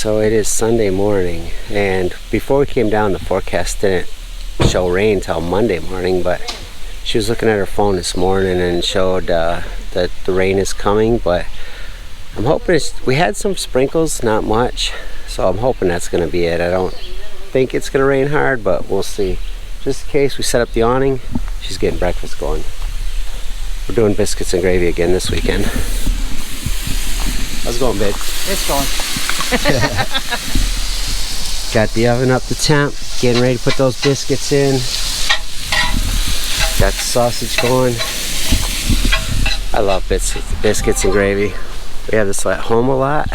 So it is Sunday morning, and before we came down, the forecast didn't show rain till Monday morning, but she was looking at her phone this morning and showed that the rain is coming, but I'm hoping we had some sprinkles, not much, so I'm hoping that's going to be it. I don't think it's going to rain hard, but we'll see. Just in case, we set up the awning. She's getting breakfast going. We're doing biscuits and gravy again this weekend. How's it going, babe? It's going. Got the oven up to temp, getting ready to put those biscuits in. Got the sausage going. I love biscuits and gravy. We have this at home a lot,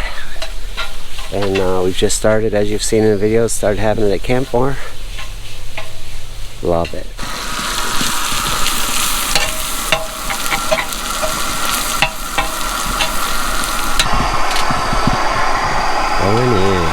and we've just started, as you've seen in the videos, started having it at camp more. Love it. Going in.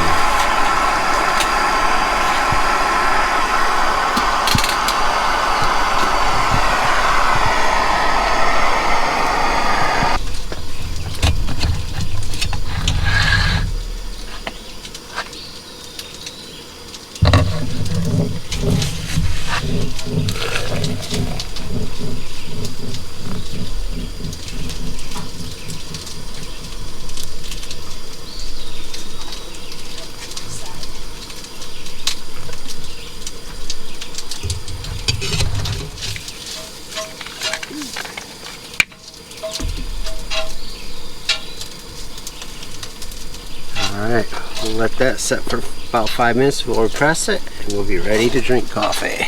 Alright, we'll let that set for about 5 minutes before we press it, and we'll be ready to drink coffee.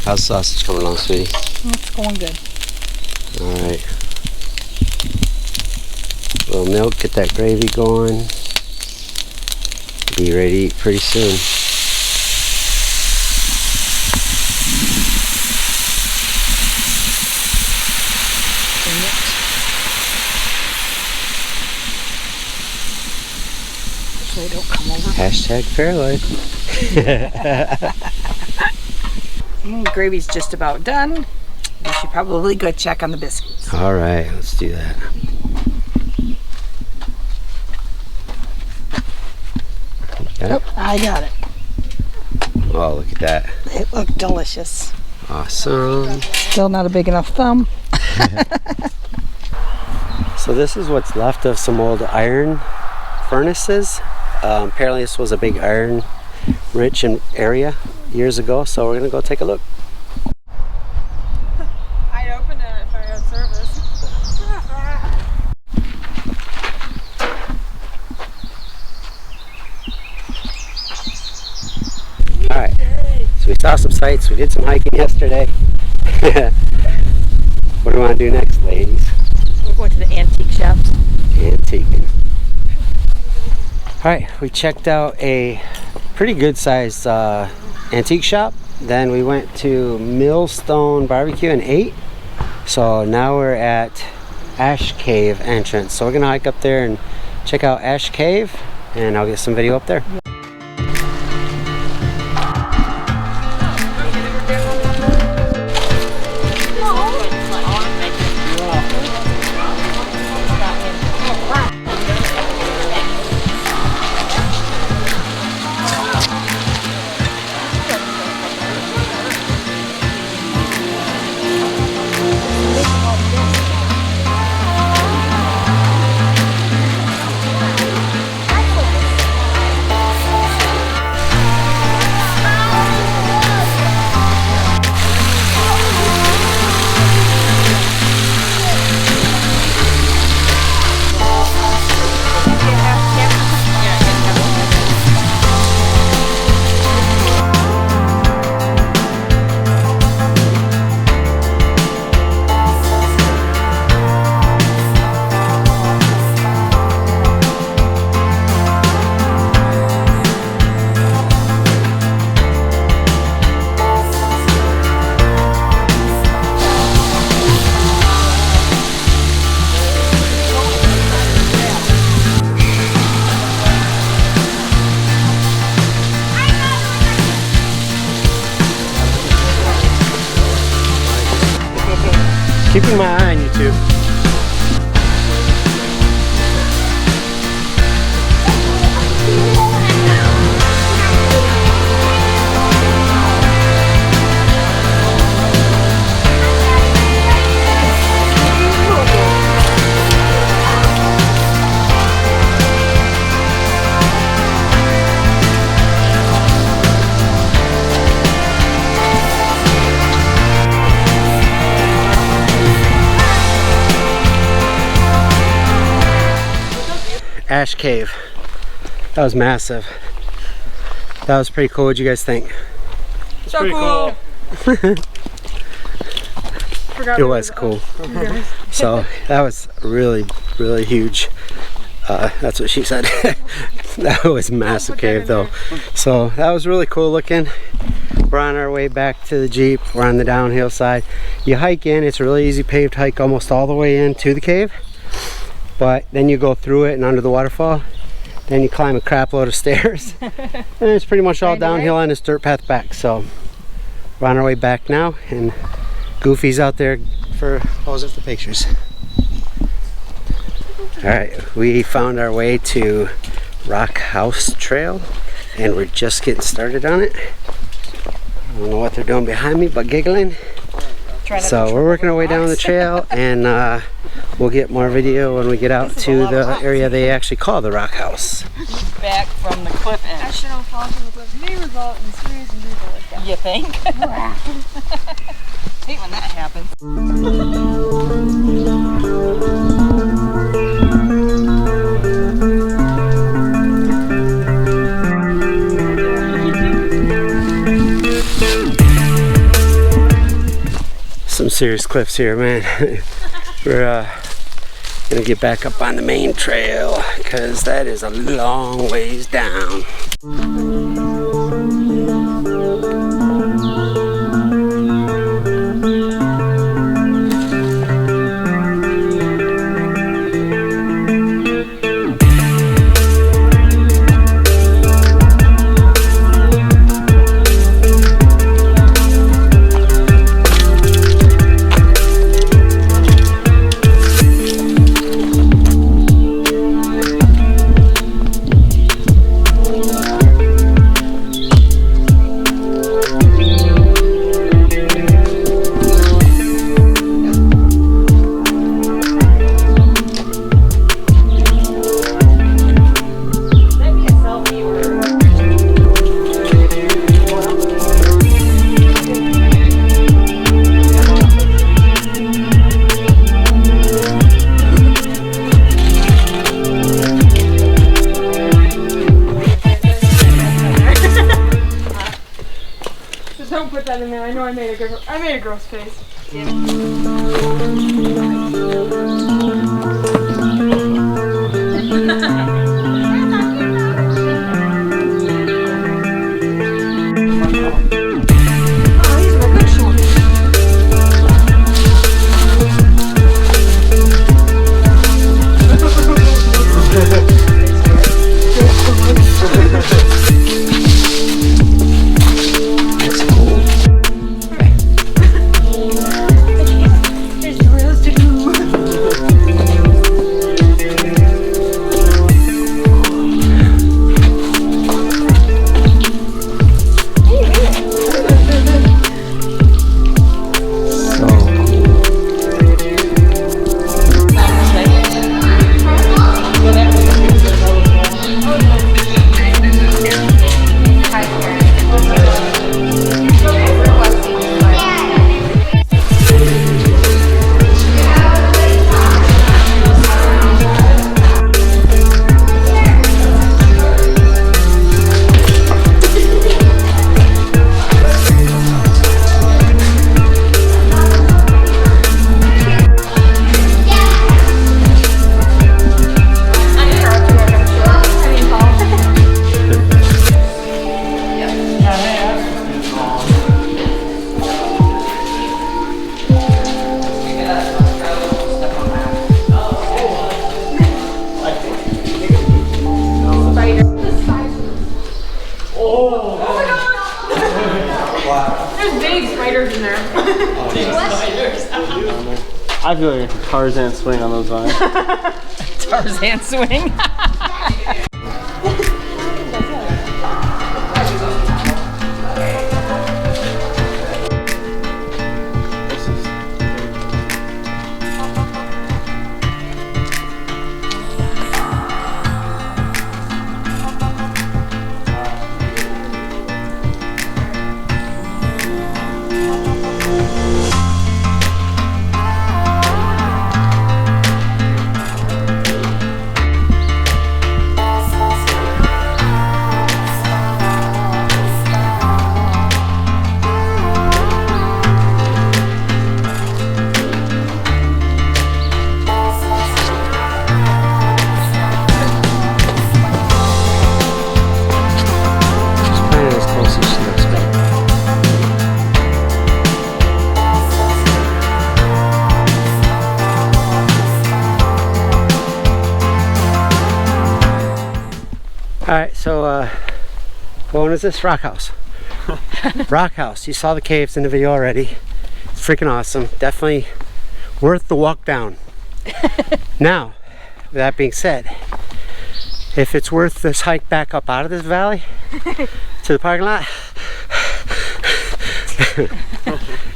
How's the sausage coming along, sweetie? It's going good. Alright. A little milk, get that gravy going. Be ready to eat pretty soon. So they don't come over. Hashtag Fairlife. Gravy's just about done. We should probably go check on the biscuits. Alright, let's do that. Oh, I got it. Oh, look at that. It looked delicious. Awesome. Still not a big enough thumb. So this is what's left of some old iron furnaces. Apparently this was a big iron rich area years ago, so we're gonna go take a look. I'd open it if I had service. Alright, so we saw some sights, we did some hiking yesterday. What do we want to do next, ladies? We're going to the antique shops. Antiquing. Alright, we checked out a pretty good sized antique shop. Then we went to Millstone Barbecue and ate. So now we're at Ash Cave entrance. So we're gonna hike up there and check out Ash Cave, and I'll get some video up there. Keeping my eye on you two. Ash Cave. That was massive. That was pretty cool. What'd you guys think? So pretty cool. It was cool. So that was really, really huge. That's what she said. That was a massive cave though. So that was really cool looking. We're on our way back to the Jeep. We're on the downhill side. You hike in, it's a really easy paved hike almost all the way into the cave. But then you go through it and under the waterfall. Then you climb a crap load of stairs. And it's pretty much all downhill on this dirt path back. So we're on our way back now, and Goofy's out there for posing for pictures. Alright, we found our way to Rock House Trail, and we're just getting started on it. I don't know what they're doing behind me, but giggling. So we're working our way down the trail, and we'll get more video when we get out to the area they actually call the Rock House. Back from the cliff edge. Accidental fall from the cliff may result in serious injury or like that. You think? Hate when that happens. Some serious cliffs here, man. We're gonna get back up on the main trail because that is a long ways down. Don't put that in there. I know I made a gross face. I feel like a Tarzan swing on those vines. Tarzan swing. so what one is this? Rock House. Rock House. You saw the caves in the video already. It's freaking awesome. Definitely worth the walk down. Now, with that being said, if it's worth this hike back up out of this valley to the parking lot,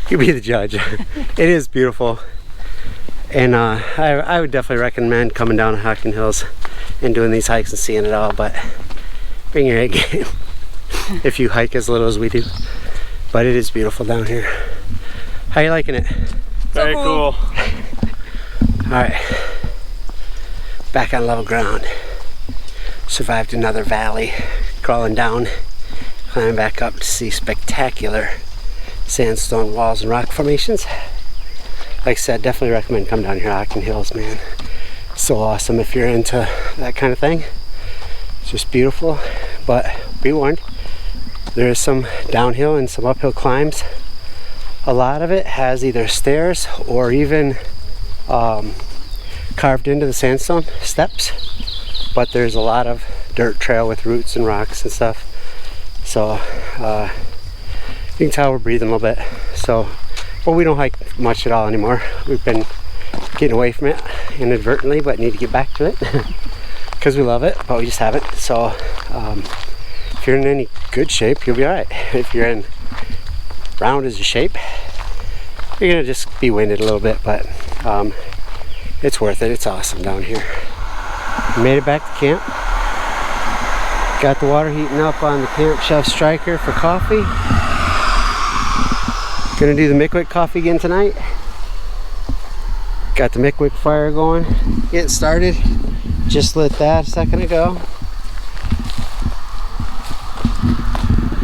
you be the judge. It is beautiful, and I would definitely recommend coming down to Hocking Hills and doing these hikes and seeing it all, but bring your A game if you hike as little as we do. But it is beautiful down here. How you liking it? Very cool. Alright, back on level ground. Survived another valley, crawling down, climbing back up to see spectacular sandstone walls and rock formations. Like I said, definitely recommend come down here to Hocking Hills, man. So awesome if you're into that kind of thing. It's just beautiful, but be warned, there is some downhill and some uphill climbs. A lot of it has either stairs or even carved into the sandstone steps, but there's a lot of dirt trail with roots and rocks and stuff. So you can tell we're breathing a little bit. So, well, we don't hike much at all anymore. We've been getting away from it inadvertently, but need to get back to it because we love it, but we just haven't. So if you're in any good shape, you'll be all right. If you're in round as a shape, you're gonna just be winded a little bit, but it's worth it. It's awesome down here. We made it back to camp. Got the water heating up on the Camp Chef Striker for coffee. Gonna do the Mickwick coffee again tonight. Got the Mickwick fire going. Getting started. Just lit that a second ago.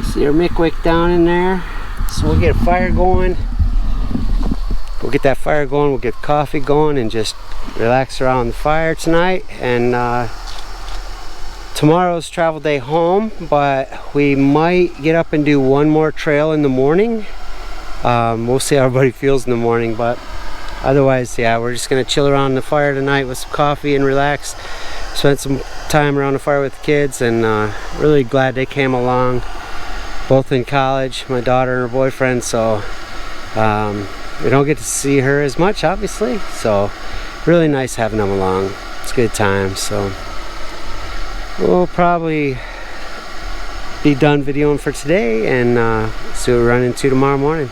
See our Mickwick down in there. So we'll get a fire going. We'll get that fire going, we'll get coffee going, and just relax around the fire tonight. And tomorrow's travel day home, but we might get up and do one more trail in the morning. We'll see how everybody feels in the morning, but otherwise, yeah, we're just gonna chill around the fire tonight with some coffee and relax. Spent some time around the fire with the kids, and really glad they came along. Both in college, my daughter and her boyfriend, so we don't get to see her as much, obviously, so really nice having them along. It's a good time. So we'll probably be done videoing for today, and see what we run into tomorrow morning.